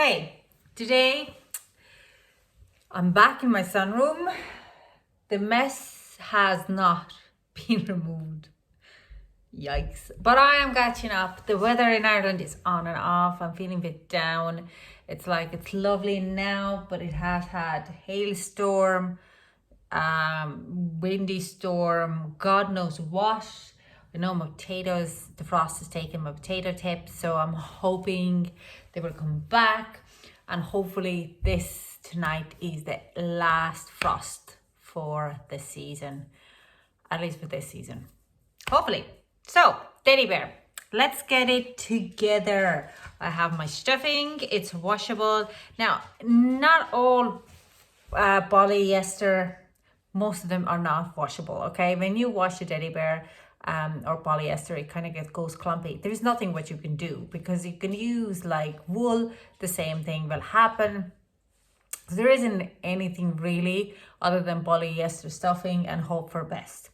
Okay, today I'm back in my sunroom. The mess has not been removed. Yikes. But I am catching up. The weather in Ireland is on and off. I'm feeling a bit down. It's like it's lovely now, but it has had hailstorm, windy storm, God knows what. I know my potatoes, the frost has taken my potato tips, so I'm hoping they will come back, and hopefully this tonight is the last frost for the season, at least for this season. Hopefully. So, teddy bear, let's get it together. I have my stuffing, it's washable. Now, not all polyester, most of them are not washable, okay? When you wash a teddy bear or polyester, it kind of goes clumpy. There's nothing what you can do, because you can use like wool, the same thing will happen. So there isn't anything really other than polyester stuffing and hope for best.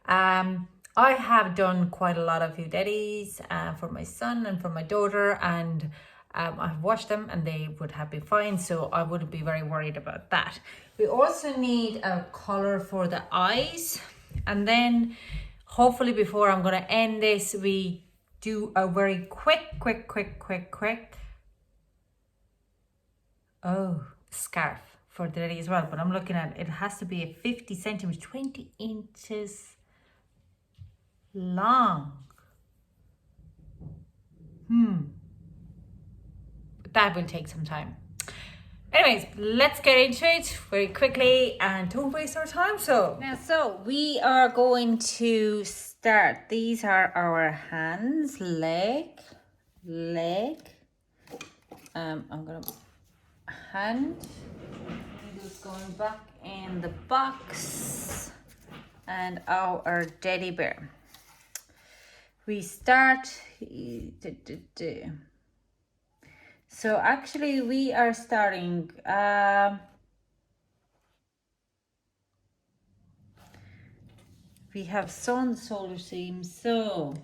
I have done quite a lot of few teddies for my son and for my daughter, and I've washed them and they would have been fine, so I wouldn't be very worried about that. We also need a color for the eyes, and then hopefully before I'm going to end this, we do a very quick scarf for the teddy as well. But I'm looking at it has to be a 50 centimeters, 20 inches long. That will take some time. Anyways, let's get into it very quickly and don't waste our time. So we are going to start. These are our hands, leg. I'm gonna hand. Needles going back in the box, and our teddy bear. We start. So actually we are starting we have sewn the shoulder seams, so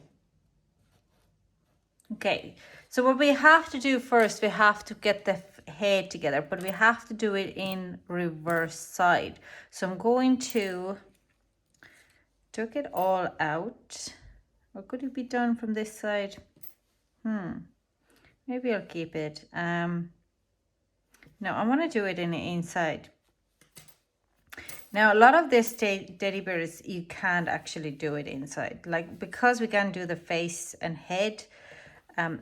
okay, so what we have to do first, we have to get the head together, but we have to do it in reverse side. So I'm going to take it all out, or could it be done from this side? Maybe I'll keep it. No, I want to do it in the inside. Now, a lot of this teddy bears, you can't actually do it inside. Like, because we can do the face and head,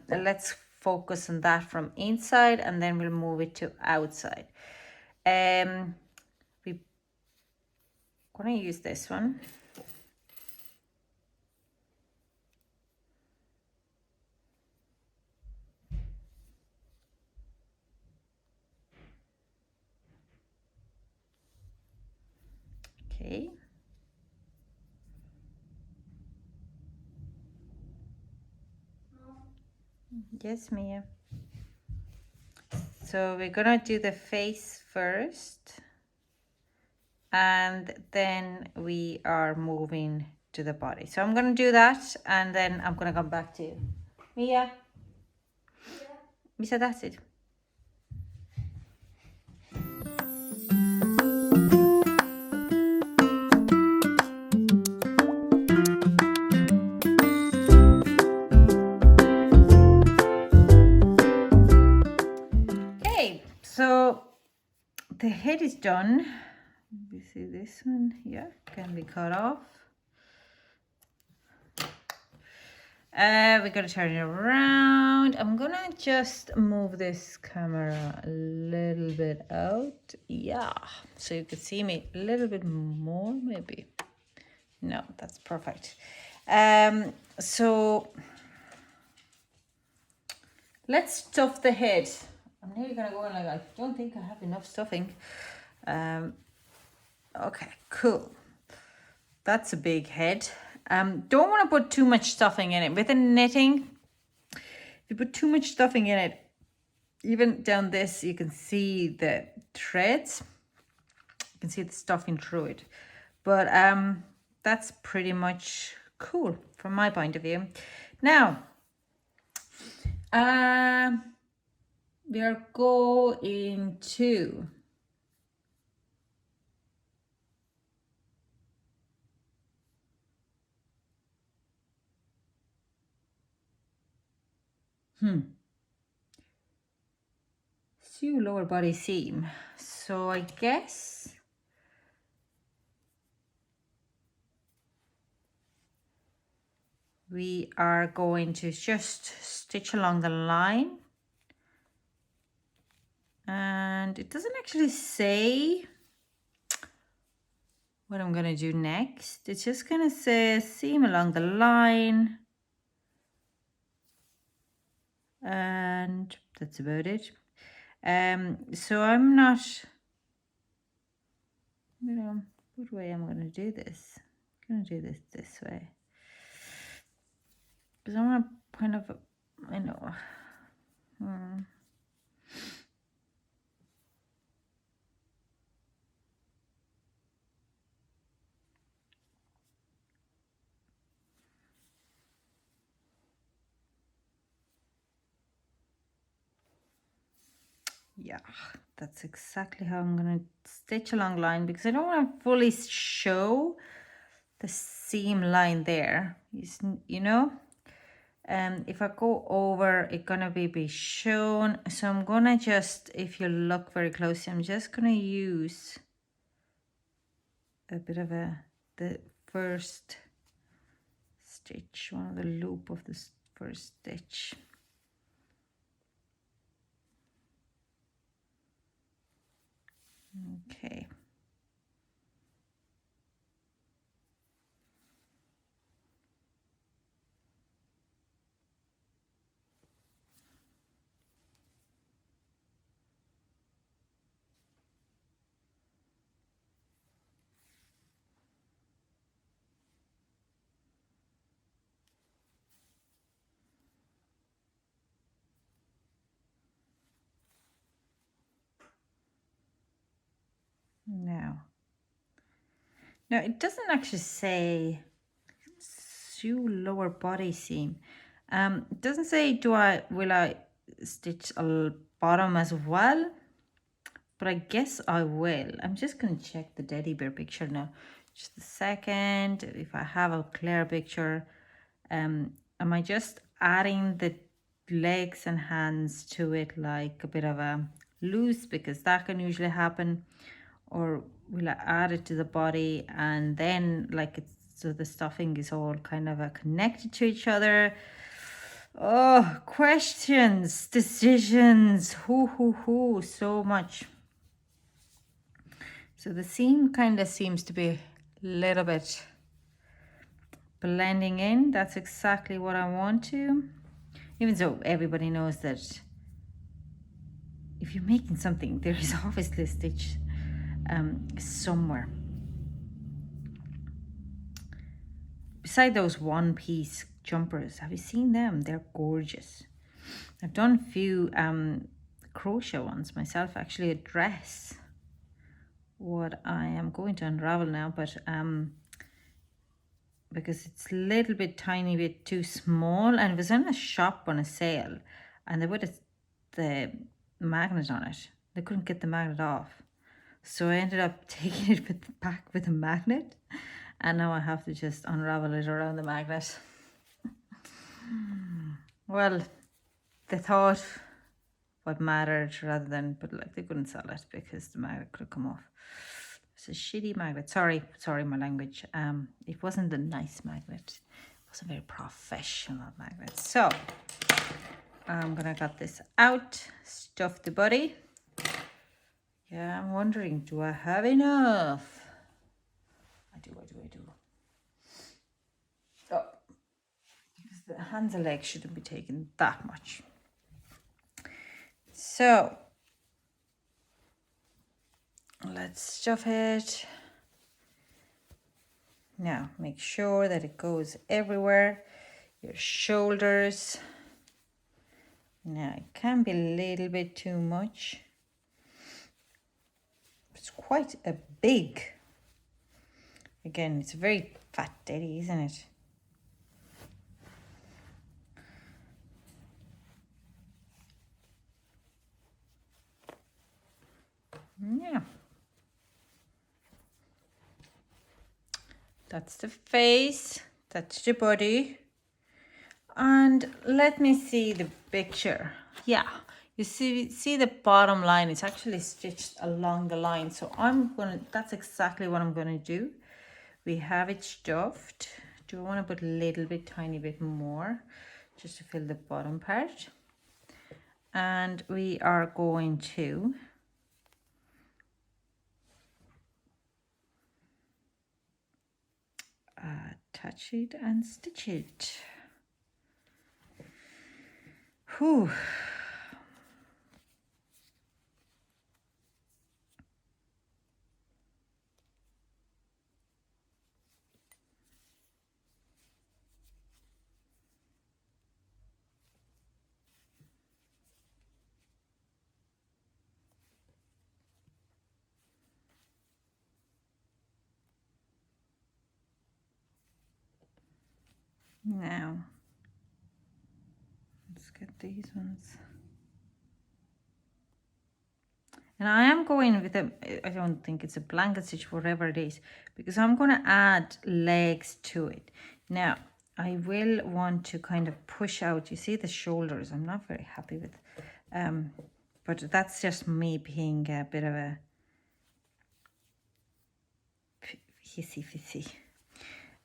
let's focus on that from inside, and then we'll move it to outside. We're going to use this one. Okay. Yes, Mia. So we're gonna do the face first, and then we are moving to the body. So I'm gonna do that, and then I'm gonna come back to you. Mia? Yeah. Misa, that's it. So the head is done. You see this one, yeah, can be cut off. We're gonna turn it around. I'm gonna just move this camera a little bit out, yeah, so you can see me a little bit more, maybe. No, that's perfect. So let's stuff the head. I'm nearly gonna go in like, I don't think I have enough stuffing. Okay, cool. That's a big head. Don't want to put too much stuffing in it. With the knitting, if you put too much stuffing in it, even down this, you can see the threads. You can see the stuffing through it. But that's pretty much cool from my point of view. Now, we are going to sew lower body seam. So I guess we are going to just stitch along the line, and it doesn't actually say what I'm gonna do next. It's just gonna say seam along the line, and that's about it. So I'm not, what way am I gonna do this? I'm gonna do this way, because I want to kind of, yeah, that's exactly how I'm gonna stitch along line, because I don't want to fully show the seam line there. If I go over, it's gonna be shown. So I'm gonna just, if you look very closely, I'm just gonna use a bit of the first stitch, one of the loop of the first stitch. Okay. Now it doesn't actually say sew lower body seam. It doesn't say will I stitch a bottom as well, but I guess I will. I'm just gonna check the teddy bear picture now. Just a second. If I have a clear picture, am I just adding the legs and hands to it like a bit of a loose, because that can usually happen, or will I add it to the body and then like it's, so the stuffing is all kind of connected to each other? Oh, questions, decisions, who, so much. So the seam kind of seems to be a little bit blending in. That's exactly what I want to. Even though everybody knows that if you're making something, there is obviously a stitch somewhere. Beside those one-piece jumpers, have you seen them? They're gorgeous. I've done a few crochet ones myself, actually a dress. What I am going to unravel now, but because it's a little bit tiny bit too small, and it was in a shop on a sale, and they put the magnet on it. They couldn't get the magnet off, so I ended up taking it back with a magnet, and now I have to just unravel it around the magnet. Well, they thought what mattered rather than, but like they couldn't sell it because the magnet could have come off. It's a shitty magnet. Sorry my language. It wasn't a nice magnet. It was a very professional magnet. So I'm gonna cut this out, stuff the body. Yeah, I'm wondering, do I have enough? I do. Oh, because the hands and legs shouldn't be taking that much. So let's stuff it. Now make sure that it goes everywhere. Your shoulders. Now it can be a little bit too much. It's quite a big. Again, it's a very fat teddy, isn't it? Yeah. That's the face, that's the body. And let me see the picture. Yeah, you see the bottom line, it's actually stitched along the line. So that's exactly what I'm gonna do. We have it stuffed. Do I want to put a little bit, tiny bit more just to fill the bottom part? And we are going to attach it and stitch it. Whew. Now, let's get these ones. And I am going with I don't think it's a blanket stitch, whatever it is, because I'm going to add legs to it. Now, I will want to kind of push out, you see the shoulders, I'm not very happy with, but that's just me being a bit of a hissy.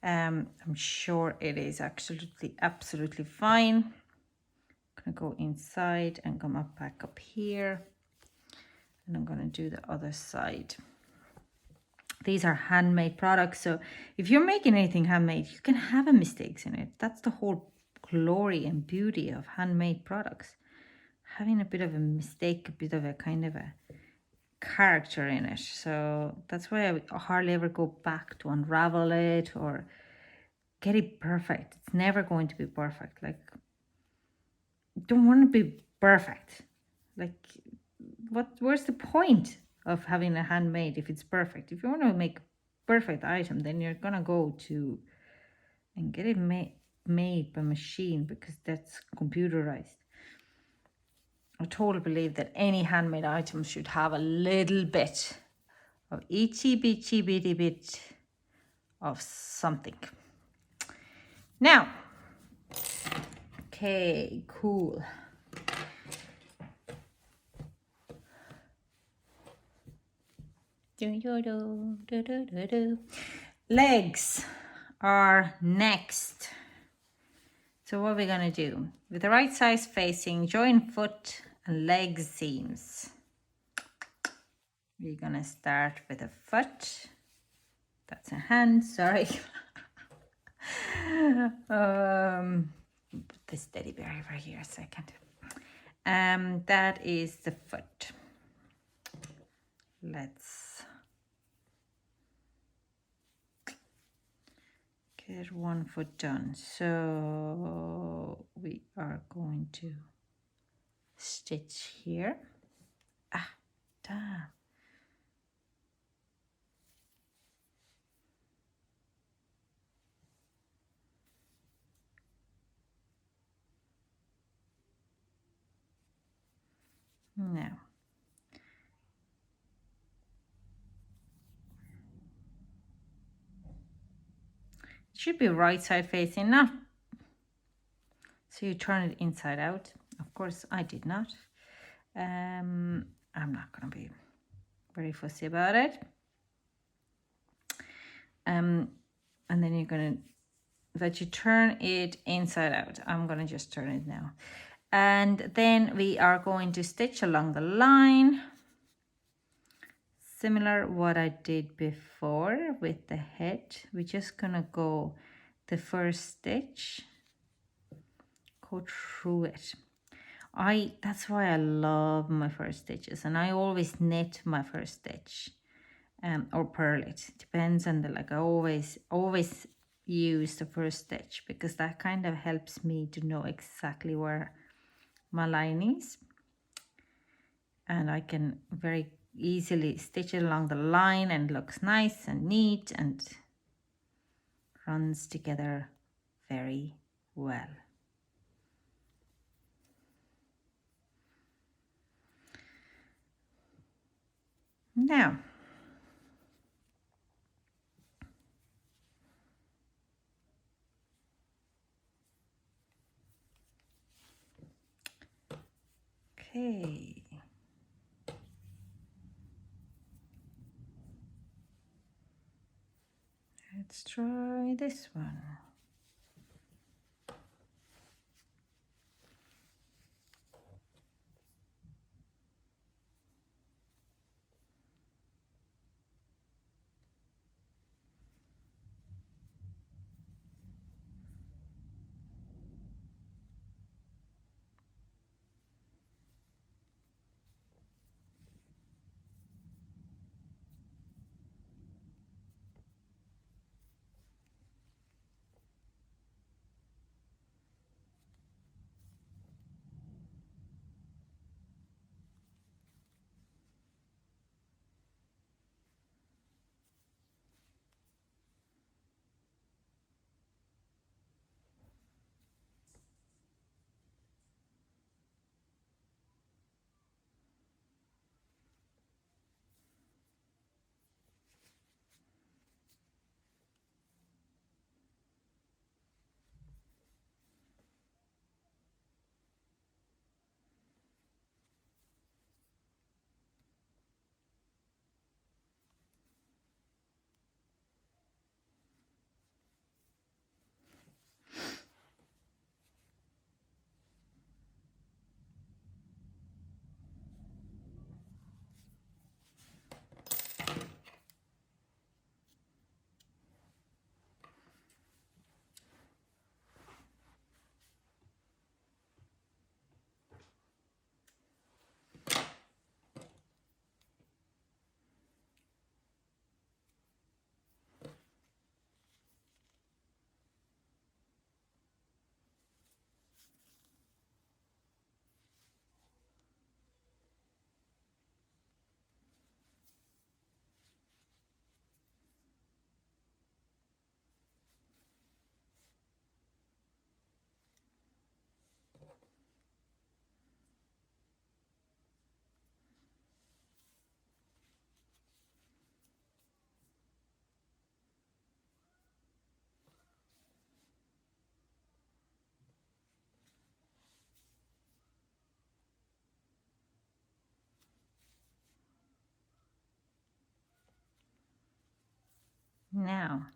I'm sure it is absolutely fine. I'm going to go inside and come up back up here. And I'm going to do the other side. These are handmade products. So if you're making anything handmade, you can have mistakes in it. That's the whole glory and beauty of handmade products. Having a bit of a mistake, a bit of a kind of a character in it. So that's why I hardly ever go back to unravel it or get it perfect. It's never going to be perfect. Like, don't want to be perfect. Like, where's the point of having a handmade if it's perfect? If you want to make a perfect item, then you're gonna go to and get it made by machine, because that's computerized. I totally believe that any handmade item should have a little bit of itsy bitsy bitty bit of something. Now, okay, cool. Legs are next. So what are we going to do? With the right size facing, join foot and leg seams. We're going to start with a foot. That's a hand, sorry. Put this teddy bear over here a second. That is the foot. Let's get one foot done. So we are going to stitch here. Damn. Now, it should be right side facing now. So you turn it inside out. Of course, I did not. I'm not going to be very fussy about it. And then you're going to, that you turn it inside out. I'm going to just turn it now. And then we are going to stitch along the line. Similar what I did before with the head. We're just going to go the first stitch, go through it. That's why I love my first stitches, and I always knit my first stitch or purl it. Depends on I always use the first stitch, because that kind of helps me to know exactly where my line is, and I can very easily stitch it along the line, and it looks nice and neat and runs together very well. Now, okay. Let's try this one. Now,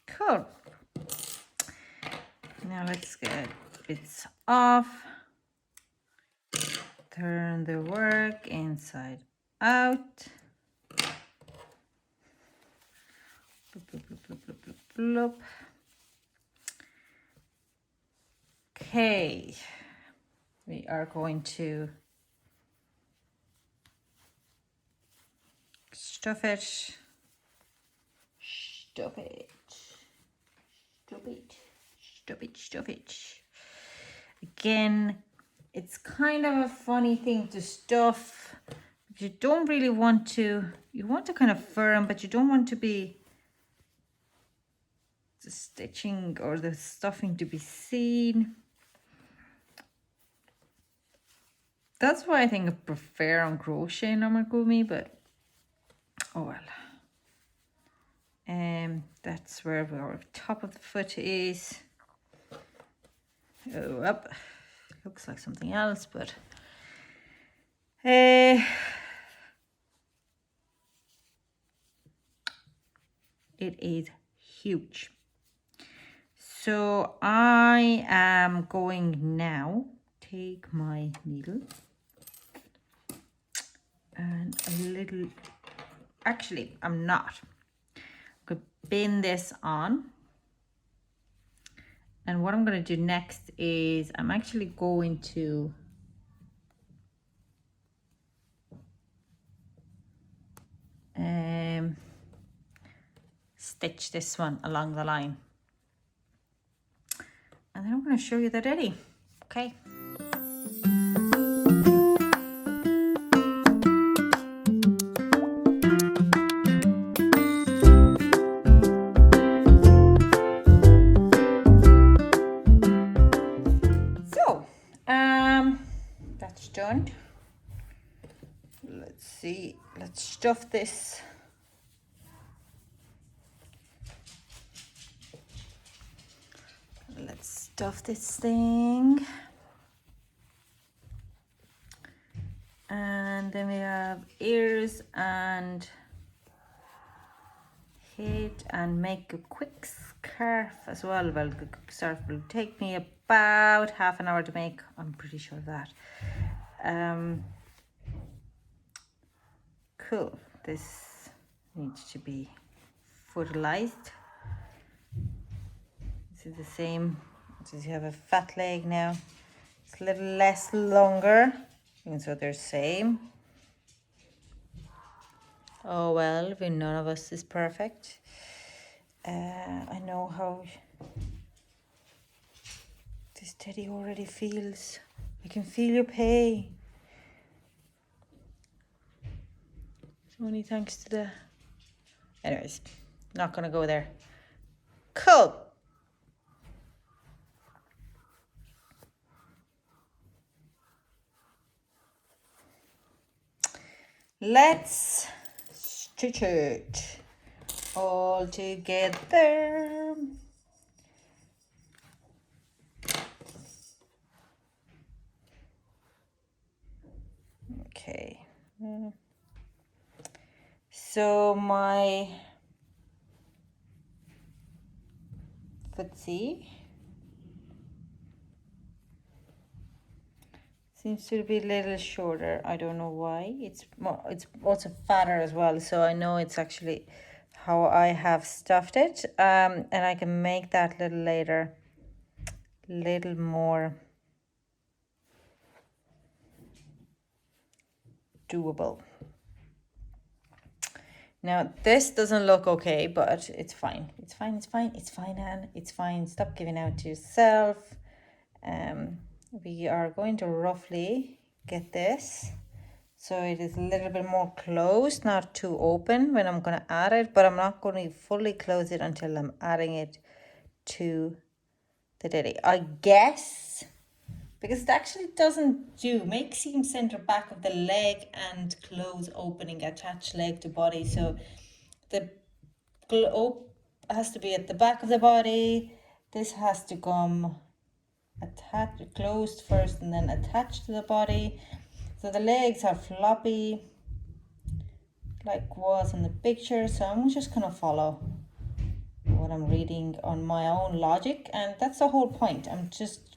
cool. Now let's get bits off. Turn the work inside out. Bloop, bloop, bloop, bloop, bloop, bloop, bloop. Okay, we are going to stuff it, stuff it, stuff it, stuff it, stuff it. Again, it's kind of a funny thing to stuff. You don't really want to, you want to kind of firm, but you don't want to be the stitching or the stuffing to be seen. That's why I think I prefer on crochet amigurumi, but oh well. That's where our top of the foot is. Oh, up. Looks like something else, but it is huge. So I am going now take my needle and a little, actually I'm not. I'm going to pin this on. And what I'm going to do next is I'm actually going to stitch this one along the line. And then I'm going to show you that ready. Okay. done. Let's see, let's stuff this. Let's stuff this thing. And then we have ears and head, and make a quick scarf as well. Well, the scarf will take me about half an hour to make. I'm pretty sure of that. Cool. This needs to be fertilized. This is the same. Since you have a fat leg now, it's a little less longer, and so they're same. Oh well, none of us is perfect. I know how this teddy already feels. I can feel your pain. It's only thanks to the... Anyways, not gonna go there. Cool. Let's stitch it all together. Okay. So my footsie seems to be a little shorter. I don't know why. It's also fatter as well. So I know it's actually how I have stuffed it. And I can make that little later, little more doable. Now this doesn't look okay, but it's fine. It's fine. It's fine. It's fine, Anne. It's fine. Stop giving out to yourself. We are going to roughly get this so it is a little bit more closed, not too open when I'm going to add it, but I'm not going to fully close it until I'm adding it to the teddy. I guess because it actually doesn't do make seam center back of the leg and close opening attached leg to body, so the has to be at the back of the body. This has to come attached, closed first and then attached to the body. So the legs are floppy like was in the picture, so I'm just gonna follow what I'm reading on my own logic, and that's the whole point. I'm just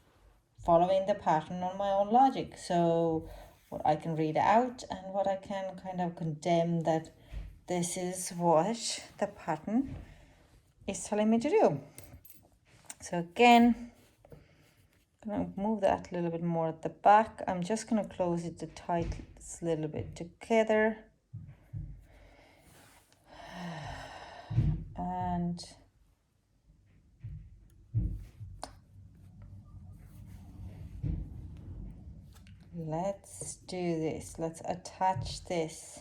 following the pattern on my own logic, so what I can read out and what I can kind of condemn that this is what the pattern is telling me to do. So again, I'm going to move that a little bit more at the back. I'm just going to close it to tight this little bit together. And let's do this. Let's attach this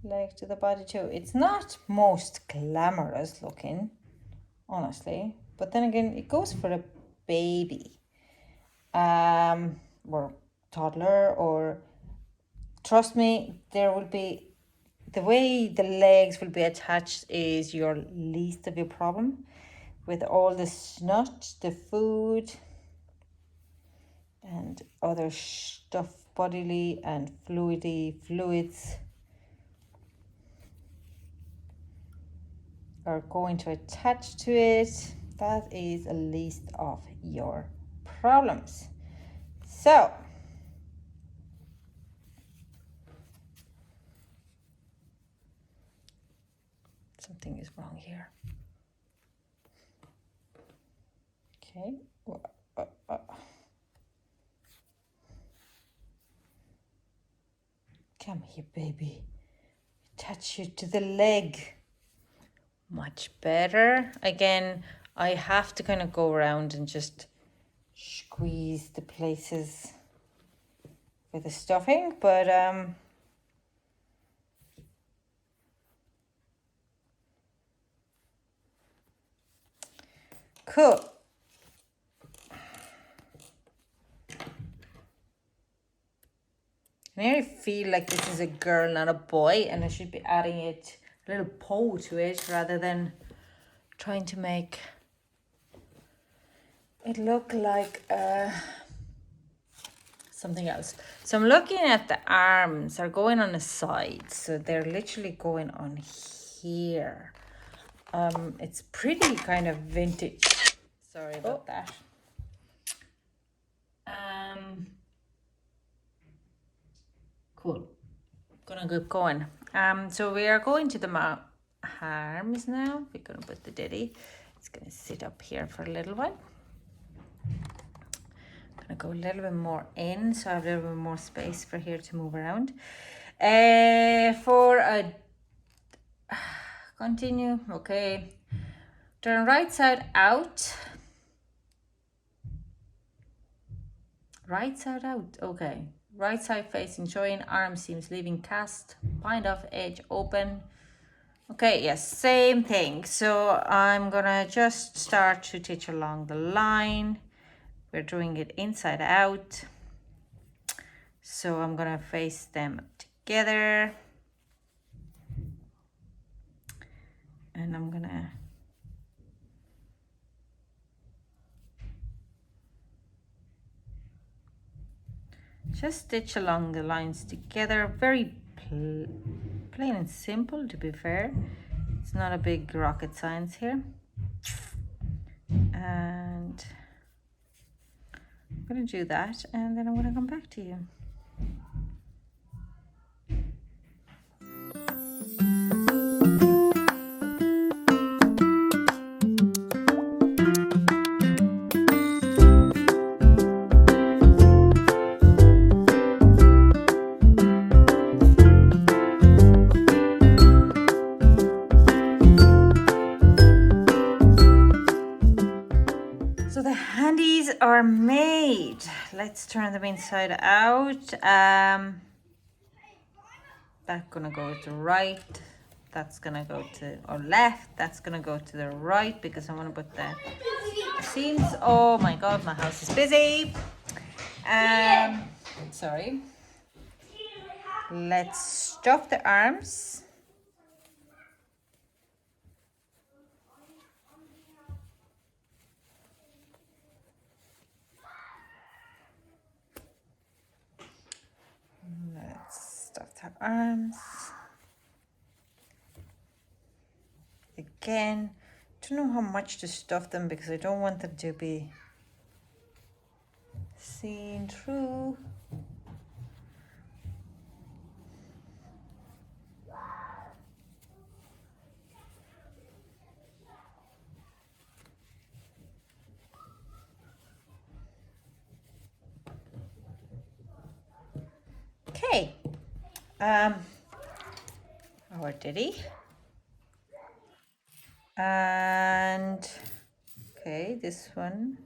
leg to the body too. It's not most glamorous looking, honestly, but then again, it goes for a baby, or toddler, or trust me, there will be, the way the legs will be attached is your least of your problem. With all the snot, the food, and other stuff, bodily and fluids are going to attach to it. That is the least of your problems. So something is wrong here. Okay. Come here, baby. Attach you to the leg. Much better. Again, I have to kind of go around and just squeeze the places with the stuffing, but cool. I nearly feel like this is a girl, not a boy, and I should be adding it, a little bow to it, rather than trying to make it look like something else. So I'm looking at the arms are going on the side, so they're literally going on here. It's pretty kind of vintage. Sorry about that. Cool. Gonna get going. So we are going to the arms now. We're gonna put the ditty. It's gonna sit up here for a little while. Gonna go a little bit more in, so I have a little bit more space for here to move around. For a continue, okay. Turn right side out. Right side out, okay. Right side facing, showing arm seams, leaving cast, bind off edge open. Okay, yes, same thing. So I'm gonna just start to stitch along the line. We're doing it inside out. So I'm gonna face them together. And I'm gonna just stitch along the lines together. Very plain and simple, to be fair. It's not a big rocket science here. And I'm gonna do that, and then I'm gonna come back to you. Are made. Let's turn them inside out. That's gonna go to right. That's gonna go to or left. That's gonna go to the right because I want to put the seams. Oh my god, my house is busy. Sorry. Let's stuff the arms. Let's stuff the arms. Again, don't know how much to stuff them because I don't want them to be seen through. Okay, our ditty, and okay, this one,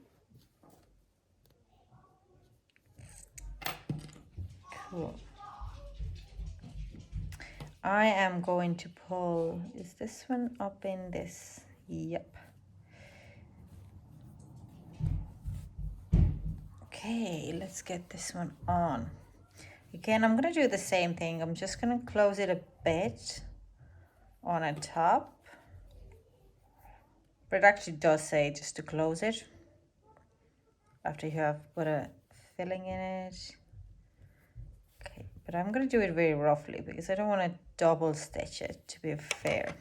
cool. I am going to pull, is this one up in this? Yep. Okay, let's get this one on. Again, I'm gonna do the same thing. I'm just gonna close it a bit on a top. But it actually does say just to close it after you have put a filling in it. Okay, but I'm gonna do it very roughly because I don't want to double stitch it, to be fair.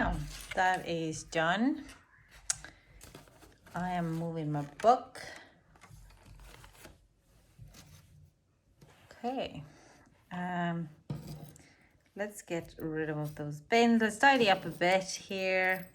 now that is done, I am moving my book. Okay, let's get rid of those bins. Let's tidy up a bit here.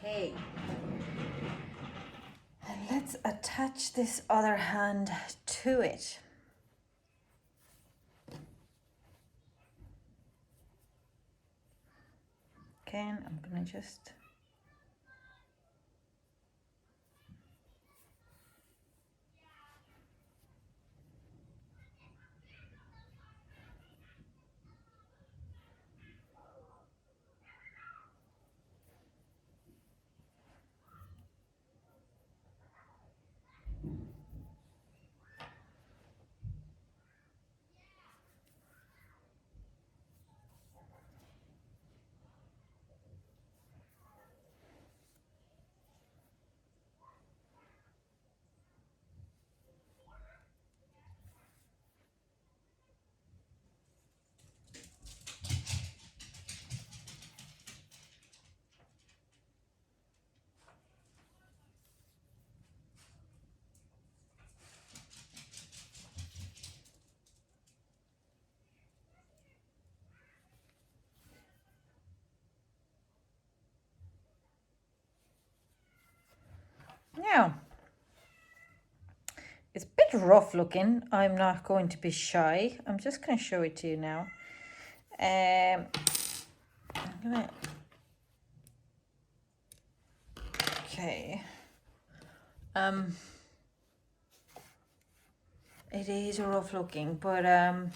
Okay, and let's attach this other hand to it. Okay, and I'm gonna just now. It's a bit rough looking. I'm not going to be shy. I'm just going to show it to you now. I'm gonna... Okay. It is rough looking, but and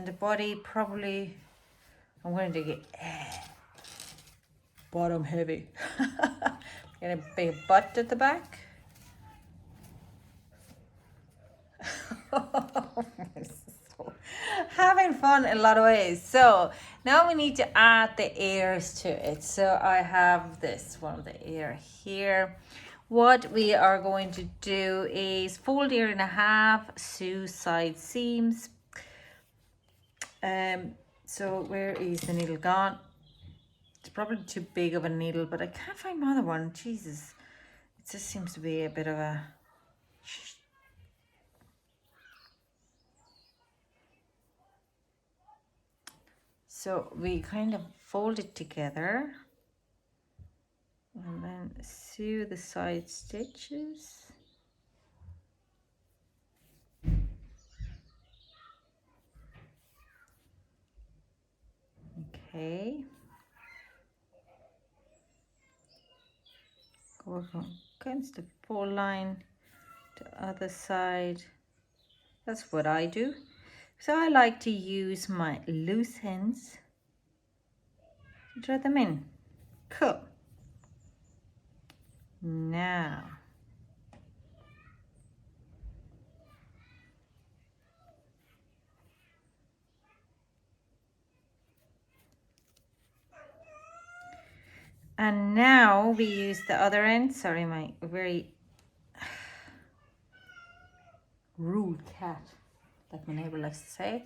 the body probably, I'm going to get bottom heavy. Get a big butt at the back. Having fun in a lot of ways. So now we need to add the ears to it. So I have this one of the ear here. What we are going to do is fold ear in half, sew side seams. So where is the needle gone? It's probably too big of a needle, but I can't find my other one. Jesus, it just seems to be a bit of a... So we kind of fold it together and then sew the side stitches. Okay. Go against the fold line to the other side. That's what I do. So I like to use my loose ends to draw them in. Cool. Now, and now we use the other end. Sorry, my very rude cat, like my neighbor likes to say.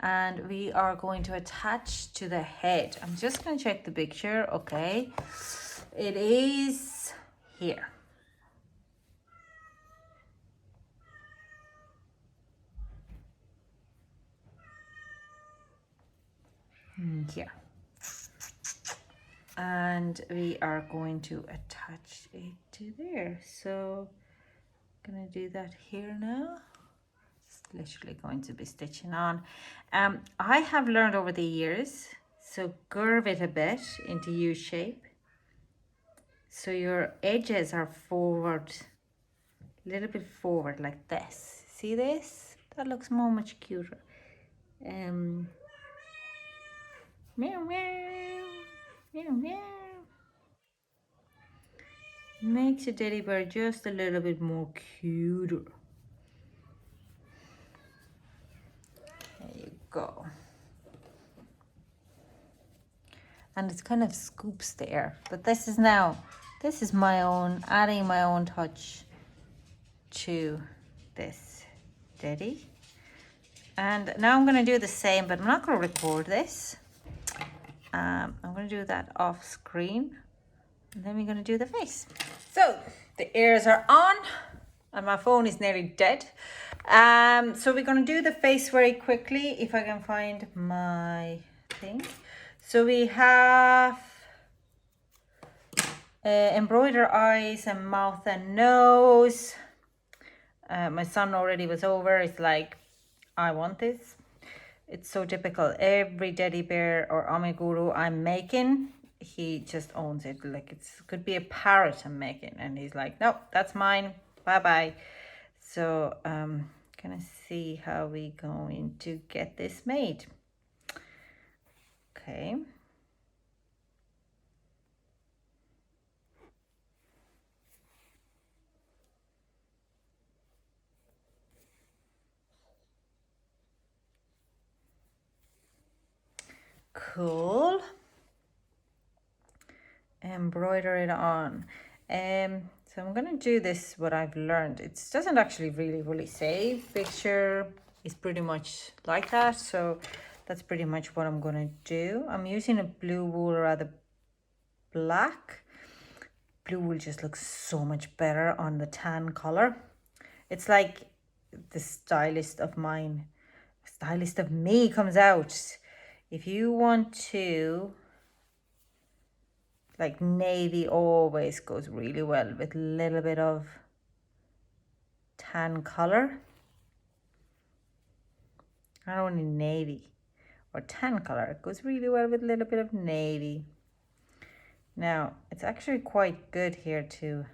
And we are going to attach to the head. I'm just going to check the picture. Okay, it is here. Here. And we are going to attach it to there. So I'm gonna do that here now. It's literally going to be stitching on. I have learned over the years, so curve it a bit into U shape. So your edges are forward, a little bit forward like this. See this? That looks much cuter. Meow meow, meow meow. Makes a teddy bear just a little bit more cuter. There you go. and it kind of scoops the air. But this is my own, adding my own touch to this Teddy. And now I'm going to do the same, but I'm not going to record this. I'm going to do that off screen. And then we're going to do the face. So the ears are on and my phone is nearly dead. So we're going to do the face very quickly if I can find my thing. So we have embroider eyes and mouth and nose. My son already was over. It's like, I want this. It's so typical. Every teddy bear or amiguru I'm making, he just owns it. Like it could be a parrot I'm making, and he's like, nope, that's mine. Bye bye. So gonna see how we going to get this made. Okay. Cool. Embroider it on. So I'm gonna do this, what I've learned. It doesn't actually really say picture is pretty much like that, so that's pretty much what I'm gonna do. I'm using a blue wool rather black. Blue wool just looks so much better on the tan color. It's like the stylist of me comes out. If you want to, like, navy always goes really well with a little bit of tan color. Not only navy or tan color, it goes really well with a little bit of navy. Now, it's actually quite good here too.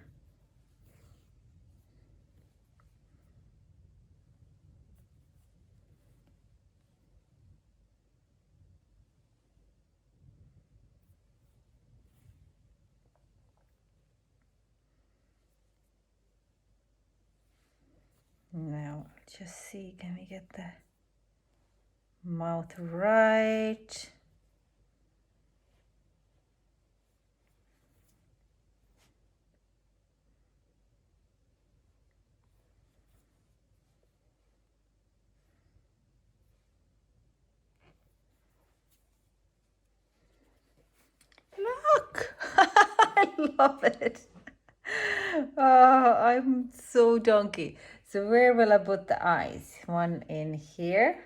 Now, just see, can we get the mouth right? Look, I love it. Oh, I'm so donkey. So where will I put the eyes? One in here.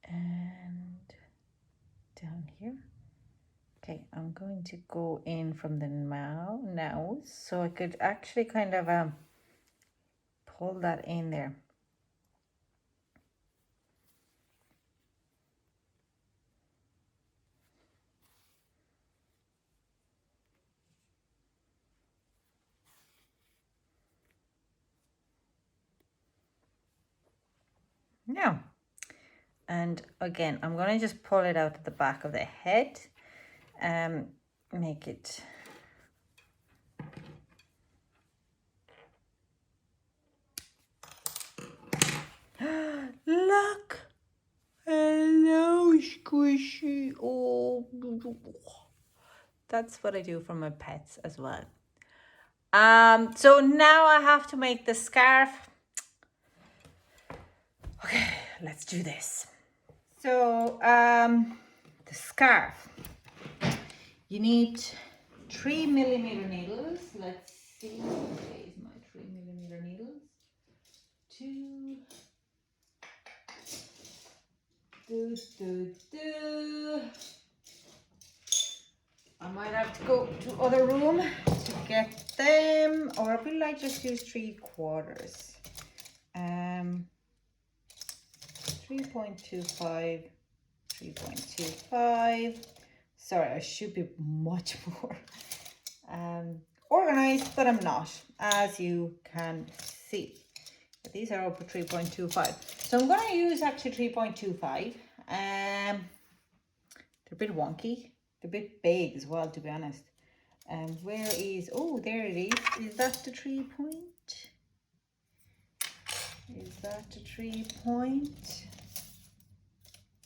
And down here. Okay, I'm going to go in from the nose, so I could actually kind of pull that in there. Now, and again, I'm going to just pull it out at the back of the head, make it look, hello squishy. Oh, that's what I do for my pets as well. So now I have to make the scarf. Okay, let's do this. So the scarf, you need 3mm needles. Let's see, where's my 3mm needles? I'm might have to go to other room to get them, or will I just use 3/4? 3.25, 3.25. Sorry, I should be much more organized, but I'm not, as you can see. But these are all for 3.25. So I'm going to use actually 3.25. They're a bit wonky. They're a bit big as well, to be honest. Where is, oh, there it is. Is that the 3 point? Is that the 3 point?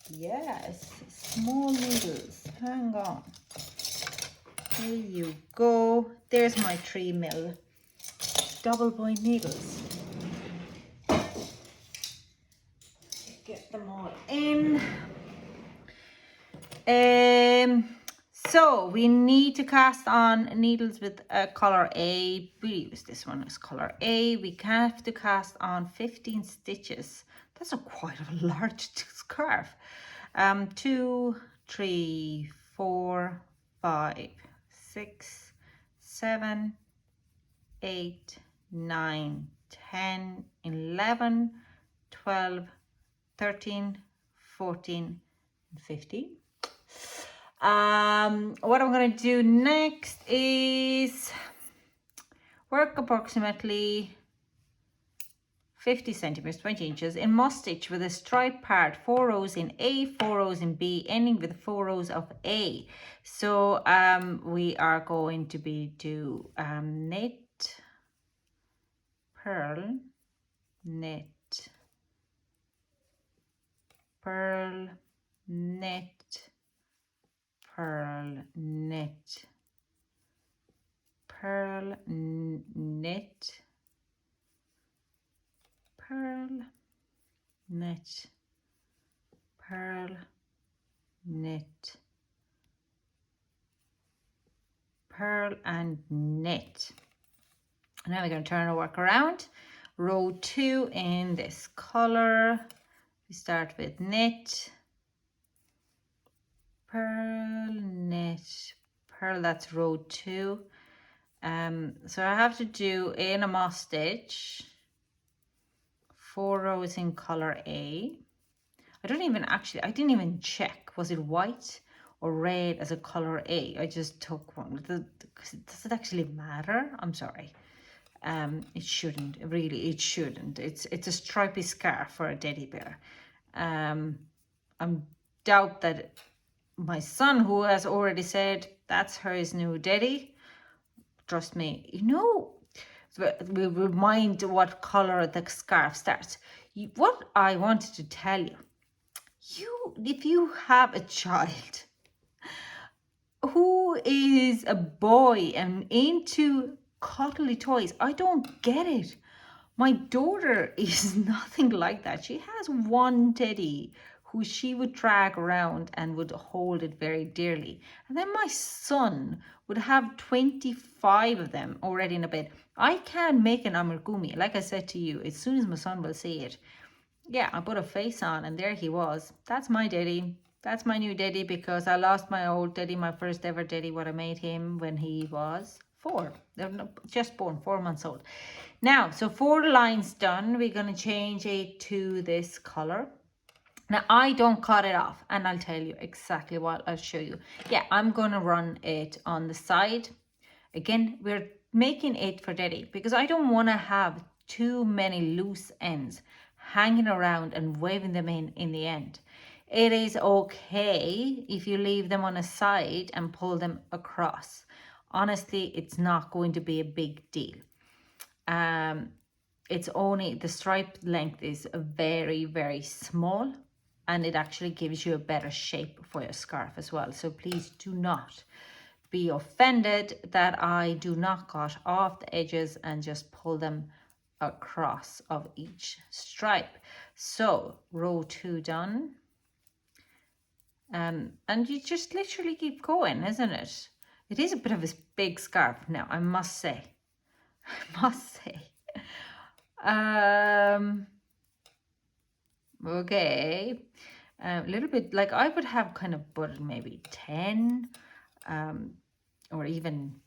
Yes, small needles. Hang on. There you go. There's my 3mm double point needles. Get them all in. So we need to cast on needles with color A. We use this one as color A. We have to cast on 15 stitches. That's quite a large scarf. 2, 3, 4, 5, 6, 7, 8, 9, 10, 11, 12, 13, 14, and 15. What I'm going to do next is work approximately 50 centimeters, 20 inches in moss stitch with a stripe part, 4 rows in A, 4 rows in B, ending with 4 rows of A. So we are going to do knit, purl, knit, purl, knit, purl, knit, purl, knit, purl, knit, purl, knit, purl, and knit. Now we're going to turn our work around. Row 2 in this color. We start with knit, purl, knit, purl. That's row 2. So I have to do in a moss stitch 4 rows in color A. I didn't even check, was it white or red as a color A? I just took one. Does it actually matter? I'm sorry. It shouldn't, really, it shouldn't. It's a stripy scarf for a teddy bear. I doubt that my son, who has already said that's his new daddy, trust me, we remind what color the scarf starts. What I wanted to tell you, if you have a child who is a boy and into cuddly toys, I don't get it. My daughter is nothing like that. She has one teddy who she would drag around and would hold it very dearly. And then my son would have 25 of them already in a bed. I can make an amigurumi, like I said to you, as soon as my son will see it. Yeah, I put a face on and there he was. That's my daddy. That's my new daddy, because I lost my old daddy, my first ever daddy, what I made him when he was 4. Just born, 4 months old. Now, so 4 lines done. We're going to change it to this color. Now, I don't cut it off, and I'll tell you exactly what I'll show you. Yeah, I'm going to run it on the side. Again, we're making it for daddy because I don't want to have too many loose ends hanging around and waving them in the end. It is okay if you leave them on a side and pull them across. Honestly, it's not going to be a big deal. It's only the stripe length is very, very small, and it actually gives you a better shape for your scarf as well. So please do not be offended that I do not cut off the edges and just pull them across of each stripe. So row 2 done. And you just literally keep going, isn't it? It is a bit of a big scarf now, I must say. Okay, a little bit, like I would have kind of put maybe 10 or even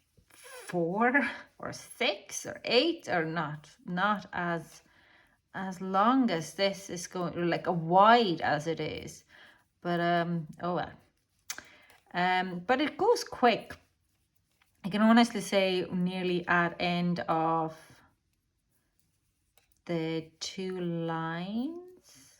4 or 6 or 8, or not as long as this is going, or like a wide as it is, but oh well. But it goes quick. I can honestly say nearly at end of the 2 lines,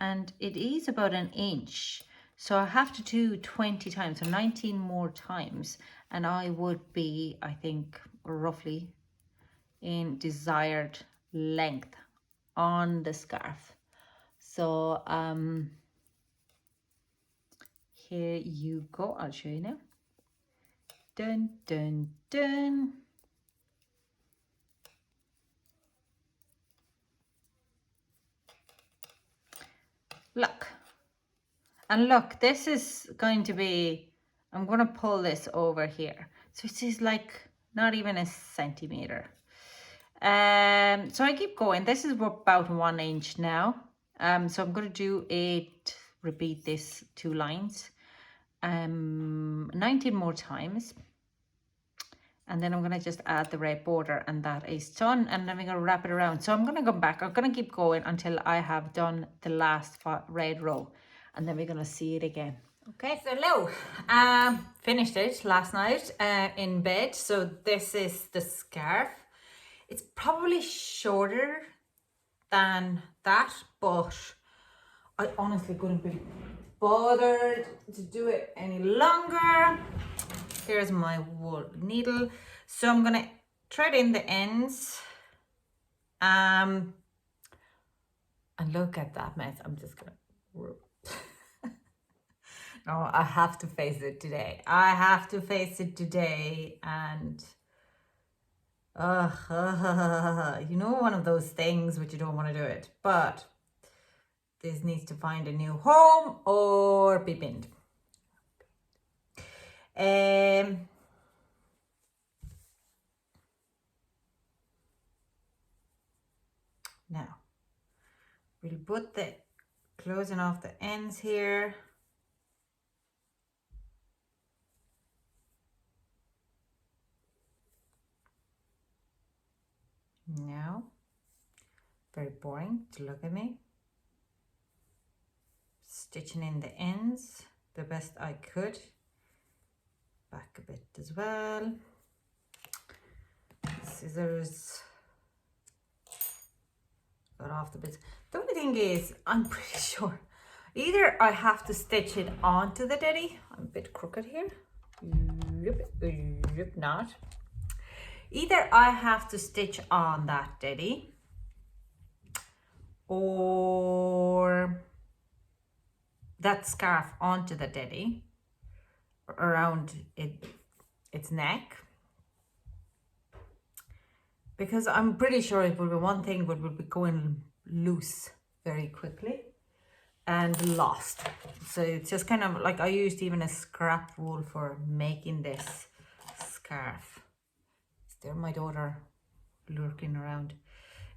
and it is about an inch, so I have to do 20 times, so 19 more times, and I would be, I think, roughly in desired length on the scarf. So here you go, I'll show you now. Dun dun dun. Look, and look, this is going to be, I'm going to pull this over here, so it is like not even a centimeter. So I keep going. This is about 1 inch now. So I'm going to do 8, repeat this 2 lines, 19 more times, and then I'm going to just add the red border, and that is done, and then we're going to wrap it around. So I'm going to go back, I'm going to keep going until I have done the last red row, and then we're going to see it again. Okay, so hello, finished it last night in bed. So this is the scarf. It's probably shorter than that, but I honestly couldn't be bothered to do it any longer. Here's my wool needle. So I'm gonna thread in the ends. And look at that mess. I'm just gonna no, I have to face it today. I have to face it today, and you know, one of those things which you don't want to do it, but this needs to find a new home or be binned. Now we'll put the closing off the ends here. Now, very boring to look at me. Stitching in the ends the best I could. Back a bit as well. Scissors. Got off the bits. The only thing is, I'm pretty sure either I have to stitch it onto the teddy. I'm a bit crooked here. Not. Either I have to stitch on that teddy, or that scarf onto the teddy around its neck, because I'm pretty sure it will be one thing, but will be going loose very quickly and lost. So it's just kind of like, I used even a scrap wool for making this scarf. Is there my daughter lurking around?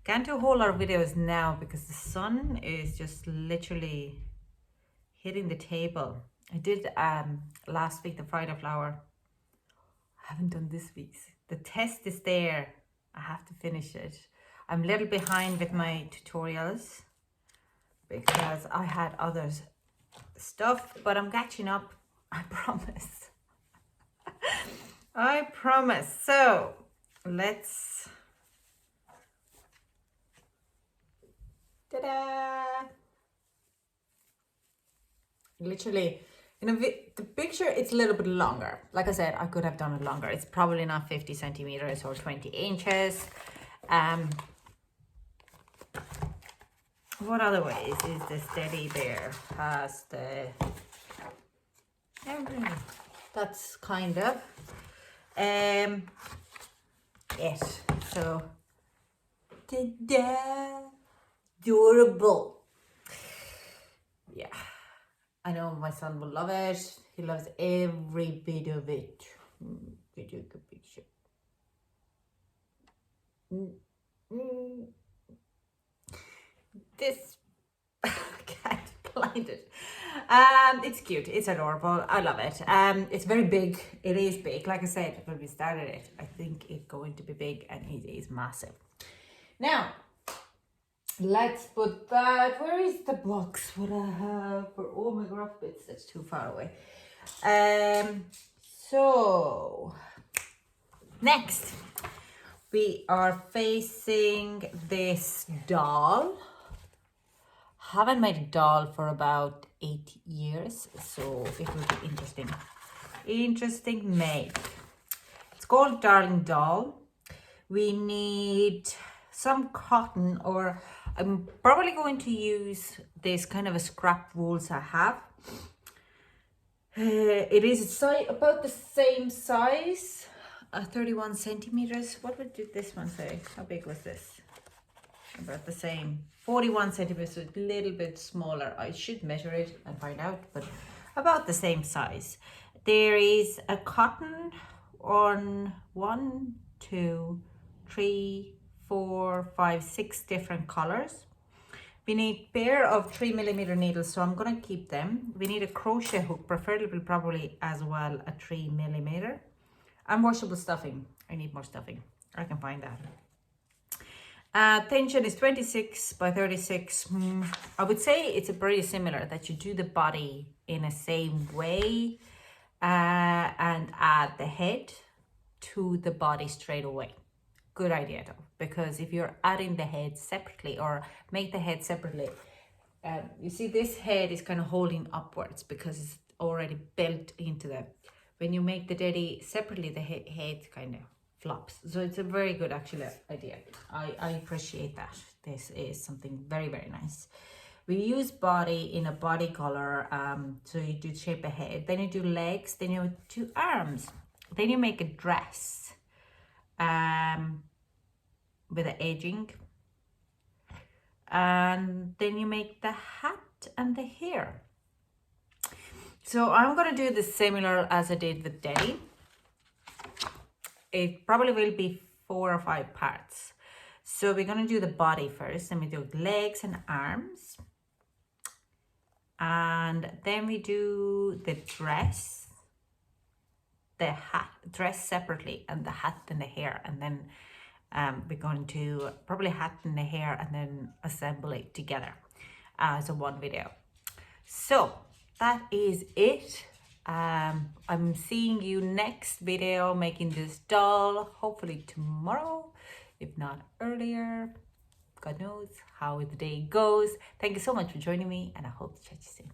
Can't do a whole lot of videos now because the sun is just literally hitting the table. I did last week the Friday flower. I haven't done this week's. The test is there. I have to finish it. I'm a little behind with my tutorials because I had other stuff, but I'm catching up. I promise. I promise. So let's. Ta-da! Literally, the picture, it's a little bit longer. Like I said, I could have done it longer. It's probably not 50 centimeters or 20 inches. What other ways is this teddy bear has the... That's kind of it. So, ta-da! Durable. Yeah. I know my son will love it. He loves every bit of it. Get you a good picture. This, I can't plan. find it. It's cute. It's adorable. I love it. It's very big. It is big. Like I said, when we started it, I think it's going to be big, and it is massive. Now, let's put that. Where is the box? What I have for all my graph bits? That's too far away. So next, we are facing this doll. Haven't made a doll for about 8 years, so it will be interesting. Interesting make. It's called Darling Doll. We need some cotton, or I'm probably going to use this kind of a scrap wools I have. It is about the same size, 31 centimeters. What did this one say? How big was this? About the same, 41 centimeters, so a little bit smaller. I should measure it and find out, but about the same size. There is a cotton on 1, 2, 3, 4, 5, 6 different colors. We need a pair of 3mm needles, so I'm going to keep them. We need a crochet hook, preferably probably as well a 3mm. And washable stuffing. I need more stuffing. I can find that. Tension is 26 by 36. I would say it's a pretty similar, that you do the body in the same way and add the head to the body straight away. Good idea though, because if you're adding the head separately or make the head separately, you see this head is kind of holding upwards because it's already built into the, when you make the daddy separately, the head kind of flops. So it's a very good actually idea. I appreciate that. This is something very, very nice. We use body in a body color. So you do shape a head, then you do legs, then you do arms, then you make a dress with the edging, and then you make the hat and the hair. So I'm gonna do this similar as I did with Daddy. It probably will be 4 or 5 parts. So we're gonna do the body first, then we do legs and arms, and then we do the dress, the hat, dress separately, and the hat and the hair, and then we're going to probably hat and the hair and then assemble it together as a one video. So that is it. I'm seeing you next video making this doll, hopefully tomorrow, if not earlier. God knows how the day goes. Thank you so much for joining me, and I hope to chat to you soon.